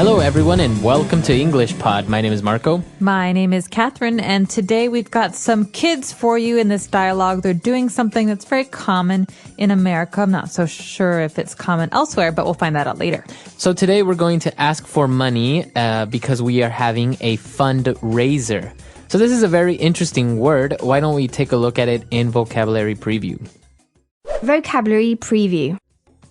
Hello, everyone, and welcome to English Pod. My name is Marco. My name is Catherine, and today we've got some kids for you in this dialogue. They're doing something that's very common in America. I'm not so sure if it's common elsewhere, but we'll find that out later. So today we're going to ask for money because we are having a fundraiser. So this is a very interesting word. Why don't we take a look at it in Vocabulary Preview? Vocabulary Preview.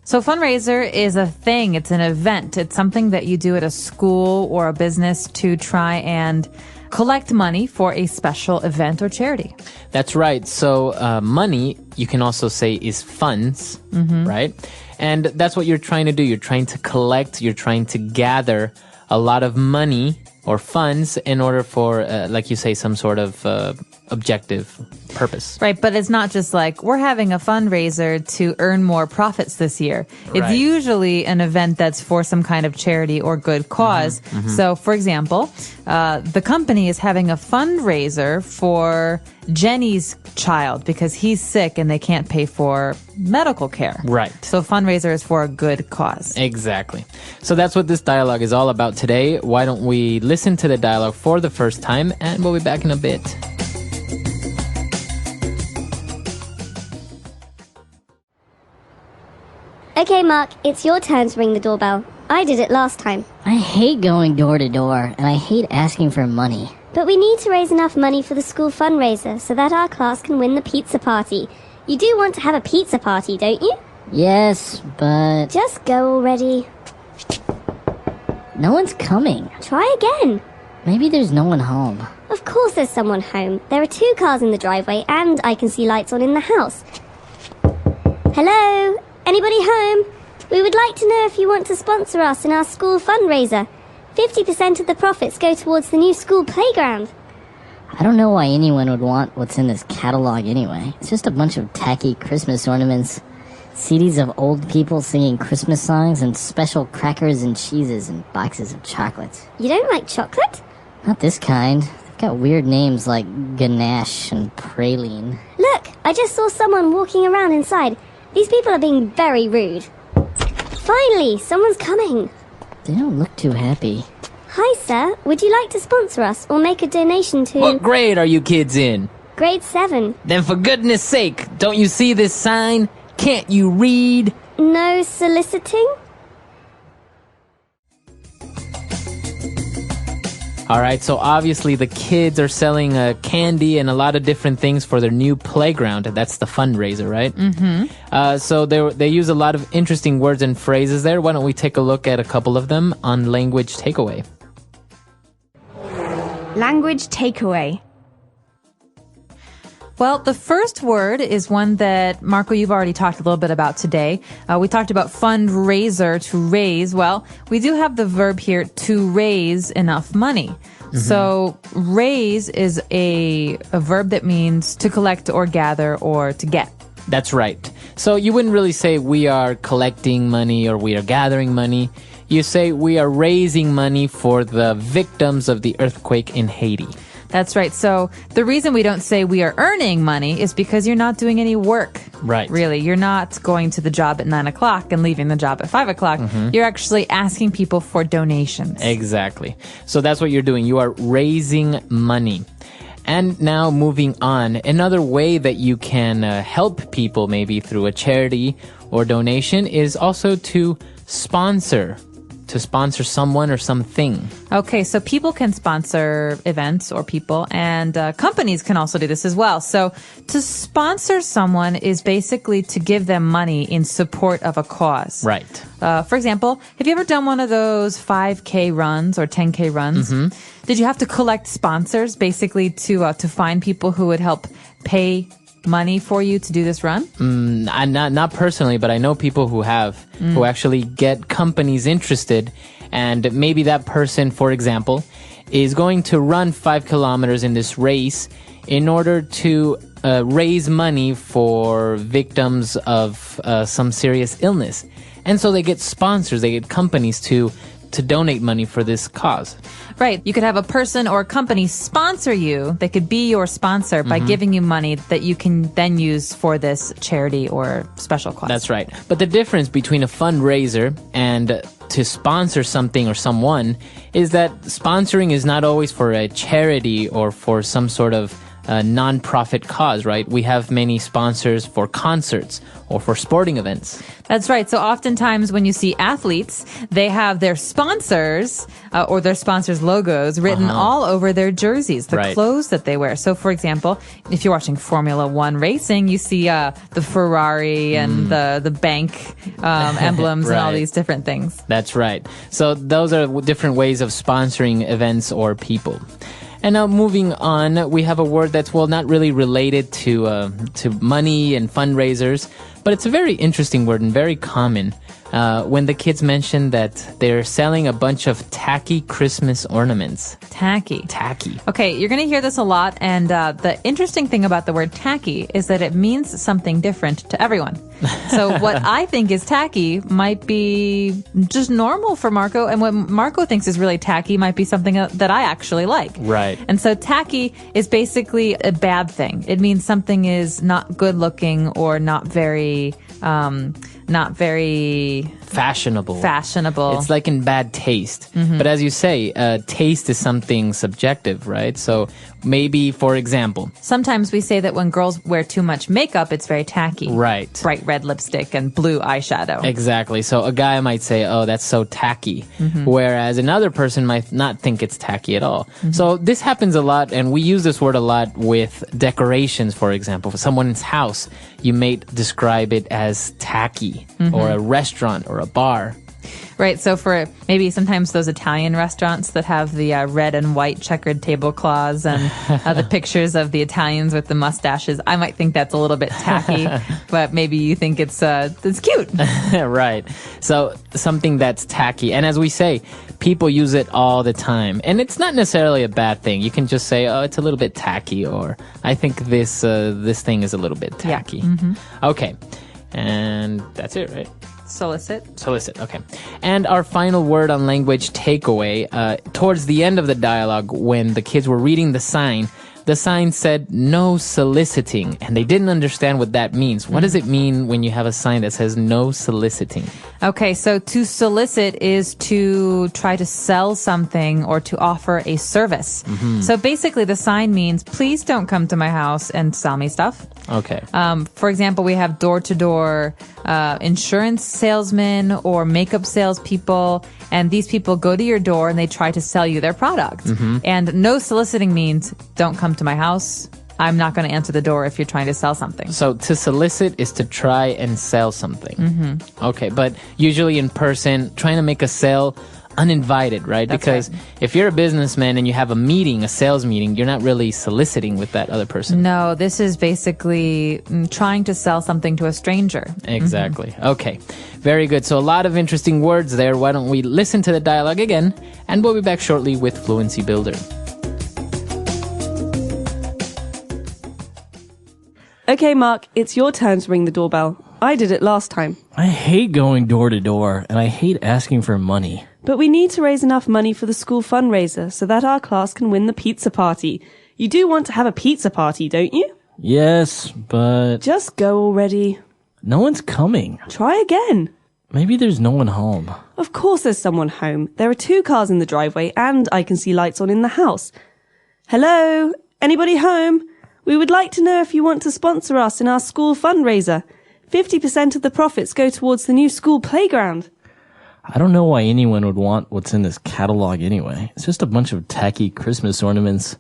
So fundraiser is a thing. It's an event. It's something that you do at a school or a business to try and collect money for a special event or charity. That's right. So money, you can also say, is funds, right? And that's what you're trying to do. You're trying to collect, you're trying to gather a lot of money or funds in order for, like you say, some sort of objective purpose. Right, but it's not just like we're having a fundraiser to earn more profits this year. It's Right. usually an event that's for some kind of charity or good cause. So, for example, the company is having a fundraiser for Jenny's child because he's sick and they can't pay for medical care. Right. So fundraiser is for a good cause. Exactly. So that's what this dialogue is all about today. Why don't we listen to the dialogue for the first time, and we'll be back in a bit. Okay, Mark, it's your turn to ring the doorbell. I did it last time. I hate going door to door, and I hate asking for money. But we need to raise enough money for the school fundraiser so that our class can win the pizza party. You do want to have a pizza party, don't you? Yes, but Just go already. no one's coming. Try again. Maybe there's no one home. Of course there's someone home. There are 2 cars in the driveway and I can see lights on in the house. Hello? Anybody home? We would like to know if you want to sponsor us in our school fundraiser. 50% of the profits go towards the new school playground. I don't know why anyone would want what's in this catalog anyway. It's just a bunch of tacky Christmas ornaments, CDs of old people singing Christmas songs, and special crackers and cheeses and boxes of chocolates. You don't like chocolate? Not this kind. They've got weird names like ganache and praline. Look, I just saw someone walking around inside. These people are being very rude. Finally, someone's coming. They don't look too happy. Hi, sir. Would you like to sponsor us or make a donation to What grade are you kids in? grade 7? Then for goodness sake, don't you see this sign? Can't you read? No soliciting? All right, so obviously the kids are selling candy and a lot of different things for their new playground. That's the fundraiser, right? Mm-hmm. So they use a lot of interesting words and phrases there. Why don't we take a look at a couple of them on Language Takeaway? Language Takeaway. Well, the first word is one that, Marco, you've already talked a little bit about today. We talked about fundraiser, to raise. Well, we do have the verb here, to raise enough money. Mm-hmm. So raise is a verb that means to collect or gather or to get. That's right. So you wouldn't really say we are collecting money or we are gathering money. You say we are raising money for the victims of the earthquake in Haiti. That's right. So the reason we don't say we are earning money is because you're not doing any work. Right. Really. You're not going to the job at 9 o'clock and leaving the job at 5 o'clock. Mm-hmm. You're actually asking people for donations. Exactly. So that's what you're doing. You are raising money. And now moving on, another way that you can help people maybe through a charity or donation is also to sponsor someone or something. Okay, so people can sponsor events or people, and companies can also do this as well. So to sponsor someone is basically to give them money in support of a cause. Right. For example, have you ever done one of those 5K runs or 10K runs? Mm-hmm. Did you have to collect sponsors basically to find people who would help pay money for you to do this run? Not personally, but I know people who have, who actually get companies interested, and maybe that person, for example, is going to run 5 kilometers in this race in order to raise money for victims of some serious illness. And so they get sponsors, they get companies to donate money for this cause. Right. You could have a person or a company sponsor you. They could be your sponsor by giving you money that you can then use for this charity or special cause. That's right. But the difference between a fundraiser and to sponsor something or someone is that sponsoring is not always for a charity or for some sort of non-profit cause, right? We have many sponsors for concerts or for sporting events. That's right. So oftentimes when you see athletes, they have their sponsors or their sponsors' logos written all over their jerseys, the Right. clothes that they wear. So, for example, if you're watching Formula One racing, you see the Ferrari and the bank emblems and all Right. these different things. That's right. So those are different ways of sponsoring events or people. And now moving on, we have a word that's, well, not really related to money and fundraisers, but it's a very interesting word and very common. When the kids mention that they're selling a bunch of tacky Christmas ornaments. Tacky. Tacky. Okay, you're going to hear this a lot, and the interesting thing about the word tacky is that it means something different to everyone. So what I think is tacky might be just normal for Marco, and what Marco thinks is really tacky might be something that I actually like. Right. And so tacky is basically a bad thing. It means something is not good looking or not very fashionable. It's like in bad taste. But as you say, taste is something subjective, right? So maybe, for example, Sometimes we say that when girls wear too much makeup, it's very tacky. right. Bright red lipstick and blue eyeshadow. Exactly. So a guy might say, oh, that's so tacky. Whereas another person might not think it's tacky at all. So this happens a lot, and we use this word a lot with decorations, for example. For someone's house, you may describe it as tacky, or a restaurant or a bar. Right. So for maybe sometimes those Italian restaurants that have the red and white checkered tablecloths and the pictures of the Italians with the mustaches, I might think that's a little bit tacky, but maybe you think it's cute. Right. So something that's tacky. And as we say, people use it all the time. And it's not necessarily a bad thing. You can just say, oh, it's a little bit tacky, or I think this thing is a little bit tacky. Okay. And that's it, right? Solicit, okay. And our final word on language takeaway, towards the end of the dialogue, when the kids were reading the sign said no soliciting, and they didn't understand what that means. What does it mean when you have a sign that says no soliciting? Okay, so to solicit is to try to sell something or to offer a service. So basically the sign means, please don't come to my house and sell me stuff. Okay. For example, we have door-to-door insurance salesmen or makeup salespeople, and these people go to your door and they try to sell you their product. And no soliciting means, don't come to my house. I'm not going to answer the door if you're trying to sell something. So to solicit is to try and sell something. Okay, but usually in person, trying to make a sale uninvited, right? That's because right. if you're a businessman and you have a meeting, a sales meeting, you're not really soliciting with that other person. No, this is basically trying to sell something to a stranger. Exactly. Okay. Very good. So a lot of interesting words there. Why don't we listen to the dialogue again, and we'll be back shortly with Fluency Builder. Okay, Mark, it's your turn to ring the doorbell. I did it last time. I hate going door to door, and I hate asking for money. But we need to raise enough money for the school fundraiser so that our class can win the pizza party. You do want to have a pizza party, don't you? Yes, but Just go already. no one's coming. Try again. Maybe there's no one home. Of course there's someone home. There are 2 cars in the driveway and I can see lights on in the house. Hello? Anybody home? We would like to know if you want to sponsor us in our school fundraiser. 50% of the profits go towards the new school playground. I don't know why anyone would want what's in this catalog anyway. It's just a bunch of tacky Christmas ornaments,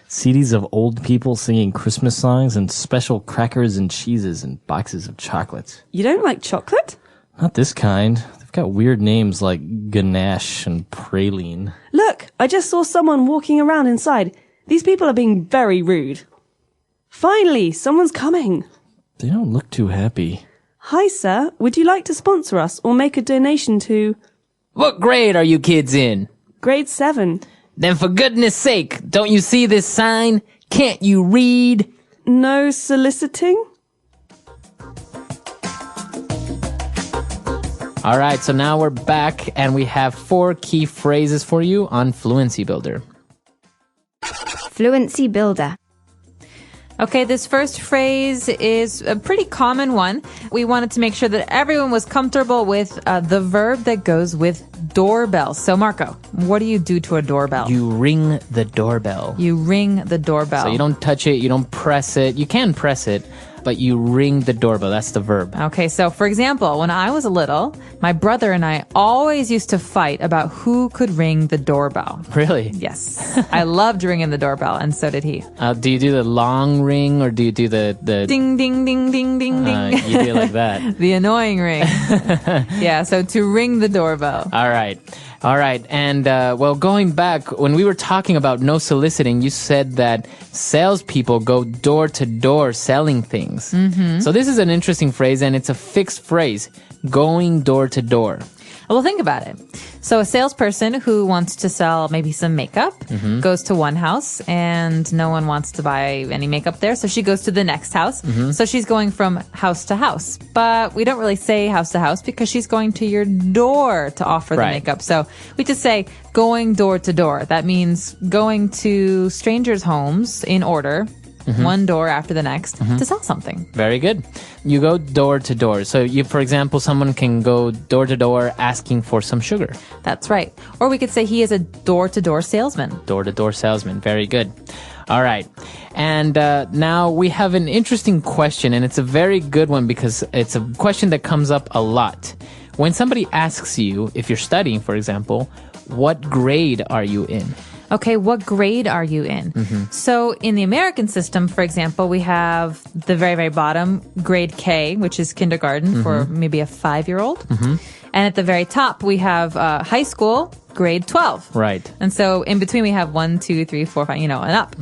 CDs of old people singing Christmas songs, and special crackers and cheeses and boxes of chocolates. You don't like chocolate? Not this kind. They've got weird names like Ganache and Praline. Look, I just saw someone walking around inside. These people are being very rude. Finally, someone's coming. They don't look too happy. Hi, sir. Would you like to sponsor us or make a donation to What grade are you kids in? grade 7? Then for goodness sake, don't you see this sign? Can't you read? No soliciting? All right, so now we're back and we have 4 key phrases for you on Fluency Builder. Fluency Builder. Okay, this first phrase is a pretty common one. We wanted to make sure that everyone was comfortable with the verb that goes with doorbell. So, Marco, what do you do to a doorbell? You ring the doorbell. You ring the doorbell. So you don't touch it, you don't press it. You can press it, but you ring the doorbell. That's the verb. Okay, so for example, when I was little, my brother and I always used to fight about who could ring the doorbell. Really? Yes. I loved ringing the doorbell, and so did he. Do you do the long ring or do you do the Ding, ding, ding, ding, ding, ding. you do it like that. The annoying ring. Yeah, so to ring the doorbell. All right. And, well, going back, when we were talking about no soliciting, you said that salespeople go door to door selling things. Mm-hmm. So this is an interesting phrase, and it's a fixed phrase, going door to door. Well, think about it. So a salesperson who wants to sell maybe some makeup goes to one house and no one wants to buy any makeup there. So she goes to the next house. So she's going from house to house. But we don't really say house to house because she's going to your door to offer the makeup. So we just say going door to door. That means going to strangers' homes in order. One door after the next to sell something. Very good. You go door to door. So you, for example, someone can go door to door asking for some sugar. That's right. Or we could say he is a door to door salesman. Door to door salesman. Very good. All right. And now we have an interesting question, and it's a very good one because it's a question that comes up a lot. When somebody asks you, if you're studying, for example, what grade are you in? Okay, what grade are you in? So in the American system, for example, we have the very, very bottom, grade K, which is kindergarten for maybe a 5-year-old. And at the very top, we have high school, grade 12. Right. And so in between, we have 1, 2, 3, 4, 5, and up.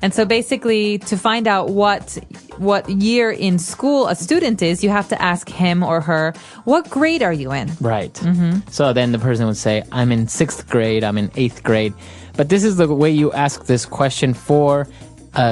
And so basically, to find out what year in school a student is, you have to ask him or her, what grade are you in? Right. So then the person would say, I'm in 6th grade, I'm in 8th grade. But this is the way you ask this question for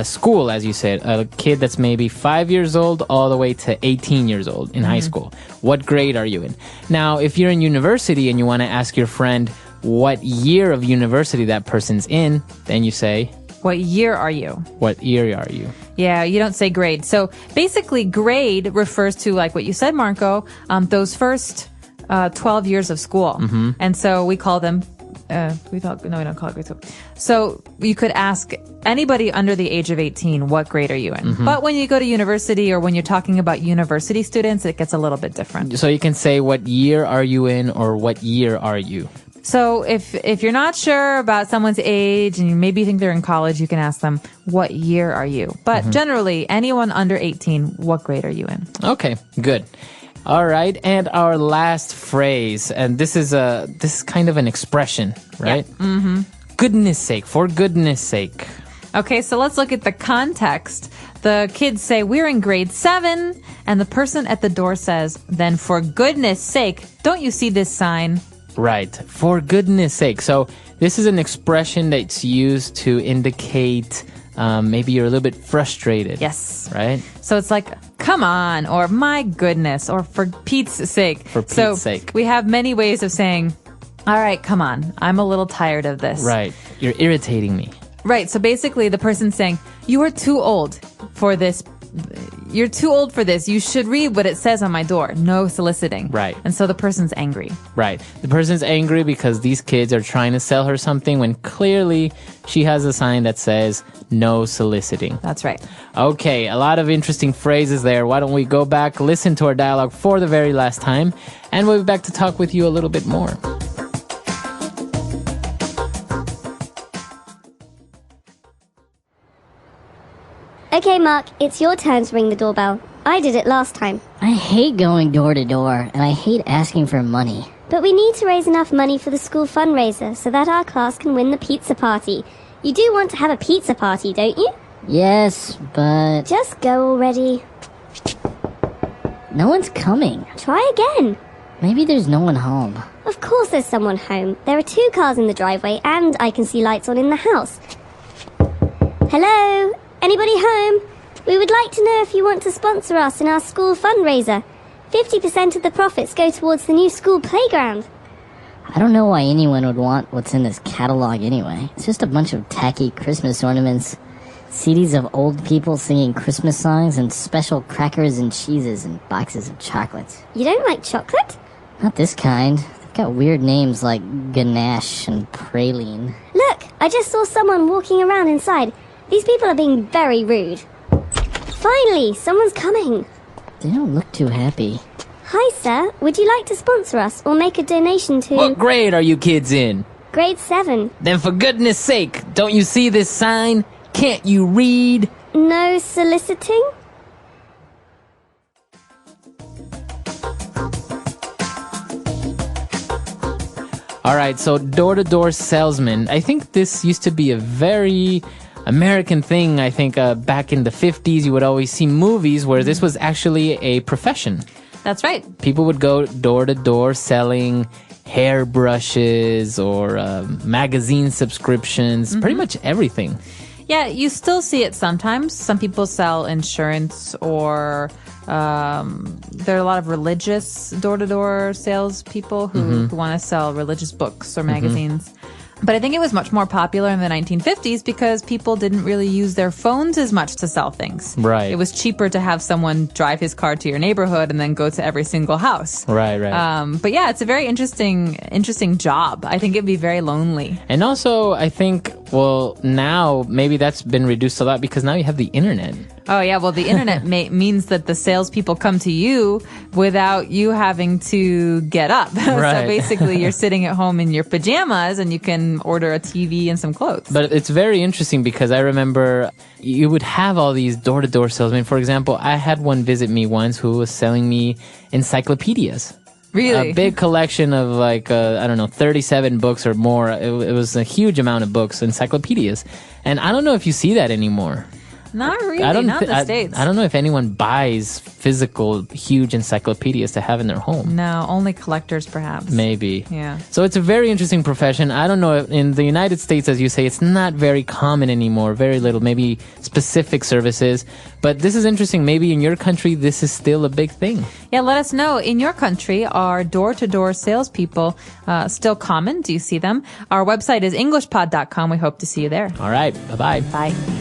school, as you said, a kid that's maybe 5 years old all the way to 18 years old in high school. What grade are you in? Now, if you're in university and you want to ask your friend what year of university that person's in, then you say, what year are you? What year are you? Yeah, you don't say grade. So basically, grade refers to, like what you said, Marco, those first 12 years of school. And so we call them we don't call it grade school. So you could ask anybody under the age of 18, what grade are you in? But when you go to university or when you're talking about university students, it gets a little bit different. So you can say, what year are you in, or what year are you? So if you're not sure about someone's age and maybe you think they're in college, you can ask them, what year are you? But generally, anyone under 18, what grade are you in? Okay, good. All right, and our last phrase, and this is kind of an expression, right? Yeah. Goodness sake, for goodness sake. Okay, so let's look at the context. The kids say, we're in grade 7, and the person at the door says, then for goodness sake, don't you see this sign? Right, for goodness sake. So this is an expression that's used to indicate maybe you're a little bit frustrated. Yes. Right? So it's like, come on, or my goodness, or for Pete's sake. For Pete's sake. We have many ways of saying, all right, come on, I'm a little tired of this. Right. You're irritating me. Right. So basically the person's saying, you are too old for this. You're too old for this. You should read what it says on my door. No soliciting. Right. And so the person's angry. Right. The person's angry because these kids are trying to sell her something when clearly she has a sign that says no soliciting. That's right. Okay, a lot of interesting phrases there. Why don't we go back, listen to our dialogue for the very last time, and we'll be back to talk with you a little bit more. Okay, Mark, it's your turn to ring the doorbell. I did it last time. I hate going door to door, and I hate asking for money. But we need to raise enough money for the school fundraiser so that our class can win the pizza party. You do want to have a pizza party, don't you? Yes, but... Just go already. No one's coming. Try again. Maybe there's no one home. Of course there's someone home. There are 2 cars in the driveway and I can see lights on in the house. Hello? Anybody home? We would like to know if you want to sponsor us in our school fundraiser. 50% of the profits go towards the new school playground. I don't know why anyone would want what's in this catalog anyway. It's just a bunch of tacky Christmas ornaments, CDs of old people singing Christmas songs and special crackers and cheeses and boxes of chocolates. You don't like chocolate? Not this kind. They've got weird names like ganache and praline. Look, I just saw someone walking around inside. These people are being very rude. Finally, someone's coming. They don't look too happy. Hi, sir. Would you like to sponsor us or make a donation to... What grade are you kids in? Grade 7. Then for goodness sake, don't you see this sign? Can't you read? No soliciting? All right, so door-to-door salesman. I think this used to be a very American thing. I think back in the 50s, you would always see movies where this was actually a profession. That's right. People would go door-to-door selling hairbrushes or magazine subscriptions, pretty much everything. Yeah, you still see it sometimes. Some people sell insurance or there are a lot of religious door-to-door salespeople who want to sell religious books or magazines. But I think it was much more popular in the 1950s because people didn't really use their phones as much to sell things. Right. It was cheaper to have someone drive his car to your neighborhood and then go to every single house. Right. But yeah, it's a very interesting job. I think it'd be very lonely. And also, I think, well, now maybe that's been reduced a lot because now you have the internet. Oh, yeah. Well, the internet means that the salespeople come to you without you having to get up. Right. So basically, you're sitting at home in your pajamas and you can order a TV and some clothes. But it's very interesting because I remember you would have all these door-to-door salesmen. For example, I had one visit me once who was selling me encyclopedias. Really? A big collection of 37 books or more. It was a huge amount of books, encyclopedias. And I don't know if you see that anymore. Not really, not in the States. I don't know if anyone buys physical, huge encyclopedias to have in their home. No, only collectors perhaps. Maybe. Yeah. So it's a very interesting profession. I don't know, in the United States, as you say, it's not very common anymore. Very little, maybe specific services. But this is interesting. Maybe in your country, this is still a big thing. Yeah, let us know. In your country, are door-to-door salespeople still common? Do you see them? Our website is englishpod.com. We hope to see you there. All right. Bye-bye. Bye.